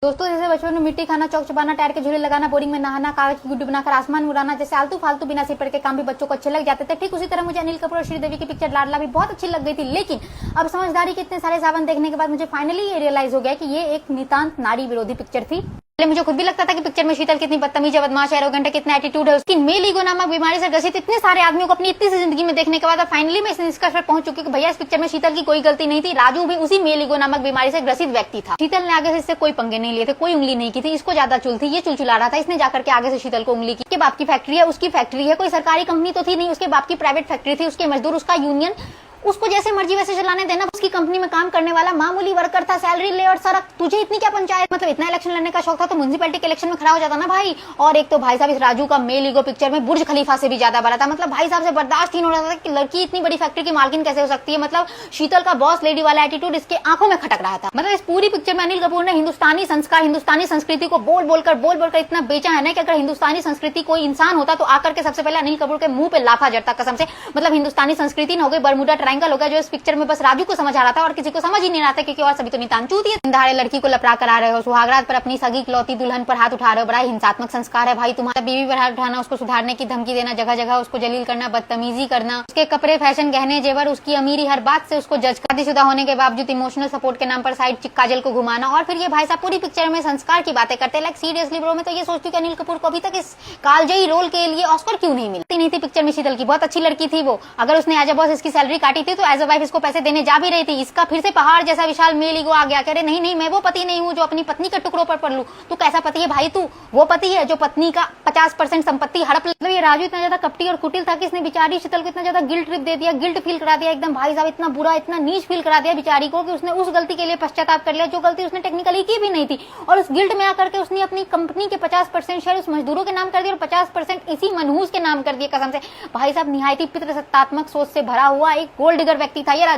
दोस्तों, जैसे बचपन में मिट्टी खाना, चौक चबाना, टायर के झूले लगाना, बोरिंग में नहाना, कागज की गुड्डी बनाकर आसमान में उड़ाना जैसे आलतू फालतू बिना सिर पड़ के काम भी बच्चों को अच्छे लग जाते थे, ठीक उसी तरह मुझे अनिल कपूर और श्रीदेवी की पिक्चर लाडला भी बहुत अच्छी लग गई थी। लेकिन अब समझदारी के इतने सारे सावन देखने के बाद मुझे फाइनली ये रियलाइज हो गया कि ये एक नितांत नारी विरोधी पिक्चर थी। पहले मुझे खुद भी लगता था कि पिक्चर में शीतल कितनी बदतमीज है, बदमाश है, एरोगेंट है, कितना एटीट्यूड है। उसकी मेल ईगो नामक बीमारी से ग्रसित इतने सारे आदमियों को अपनी इतनी सी जिंदगी में देखने के बाद फाइनली मैं इस निष्कर्ष पर पहुंच चुकी कि भैया इस पिक्चर में शीतल की कोई गलती नहीं थी। राजू भी उसी मेल ईगो नामक बीमारी से ग्रसित व्यक्ति था। शीतल ने आगे से इससे कोई पंगे नहीं लिए थे, कोई उंगली नहीं की थी। इसको ज्यादा चुल थी, ये चुलचुला रहा था। इसने जाकर के आगे से शीतल को उंगली की। उसके बाप की फैक्ट्री है, उसकी फैक्ट्री है, कोई सरकारी कंपनी तो थी नहीं, उसके बाप की प्राइवेट फैक्ट्री थी। उसके मजदूर, उसका यूनियन, उसको जैसे मर्जी वैसे चलाने देना। उसकी कंपनी में काम करने वाला मामूली वर्कर था, सैलरी ले और सड़क। तुझे इतनी क्या पंचायत, मतलब इतना इलेक्शन लड़ने का शौक था तो म्युनिसिपैलिटी के इलेक्शन में खड़ा हो जाता ना भाई। और एक तो भाई साहब इस राजू का मेल ईगो पिक्चर में बुर्ज खलीफा से भी ज्यादा बड़ा था। मतलब भाई साहब से बर्दाश्त ही नहीं हो रहा था कि लड़की इतनी बड़ी फैक्ट्री की मालकिन कैसे हो सकती है। मतलब शीतल का बॉस लेडी वाला एटीट्यूड इसके आंखों में खटक रहा था। मतलब इस पूरी पिक्चर में अनिल कपूर ने हिंदुस्तानी संस्कार, हिंदुस्तानी संस्कृति को बोल बोलकर इतना बेचा है ना कि अगर हिंदुस्तानी संस्कृति कोई इंसान होता तो आकर के सबसे पहले अनिल कपूर के मुंह पे लाफा जड़ता कसम से। मतलब हिंदुस्तानी संस्कृति न हो गई, बरमुडा ट्रायंगल हो गया, जो इस पिक्चर में बस राजू को समझ आ रहा था और किसी को समझ ही नहीं रहा था, क्योंकि और सभी तो नितान चूतिए। इंधारे लड़की को लपड़ा कर आ रहे हो, सुहागरात पर अपनी सगी इकलौती दुल्हन पर हाथ उठा रहे हो। बड़ा हिंसात्मक संस्कार है भाई तुम्हारा। बीवी पर हाथ उठाना, उसको सुधारने की धमकी देना, जगह जगह उसको जलील करना, बदतमीजी करना, उसके कपड़े, फैशन, गहने जेवर, उसकी अमीरी, हर बात से उसको जज। शादीशुदा होने के बावजूद इमोशनल सपोर्ट के नाम पर साइड चिक काजल को घुमाना। और फिर ये भाई साहब पूरी पिक्चर में संस्कार की बातें करते हैं। लाइक सीरियसली ब्रो, मैं तो ये सोचती हूँ कि अनिल कपूर को अभी तक इस कालजयी रोल के लिए ऑस्कर क्यों नहीं मिलती नहीं थी। पिक्चर में शीतल की बहुत अच्छी लड़की थी वो। अगर उसने एज अ बॉस इसकी सैलरी काटी थी तो एज अ वाइफ इसको पैसे देने जा भी रही थी। इसका फिर से पहाड़ जैसा विशाल मेल ईगो आ गया। कह रहे नहीं, मैं वो पति नहीं हूँ जो अपनी पत्नी के टुकड़ों पर पड़ लूं। तू कैसा पति है भाई? तू वो पति है जो पत्नी का 50% संपत्ति हड़प। मतलब ये राजू इतना ज्यादा कपटी और कुटिल था कि इसने बेचारी शीतल को इतना ज्यादा गिल्ट ट्रिप दे दिया, गिल्ट फील करा दिया एकदम। भाई साहब इतना बुरा, इतना नीच फील करा दिया बेचारी को कि उसने उस गलती के लिए पश्चाताप कर लिया जो गलती उसने टेक्निकली की भी नहीं थी। और उस गिल्ट में आकर के उसने अपनी कंपनी के 50% शेयर उस मजदूरों के नाम कर दिया और 50% इसी मनहूस के नाम कर दिया कसम से। भाई साहब निहायती पितृसत्तात्मक सोच से भरा हुआ एक गोल्ड डिगर व्यक्ति था ये।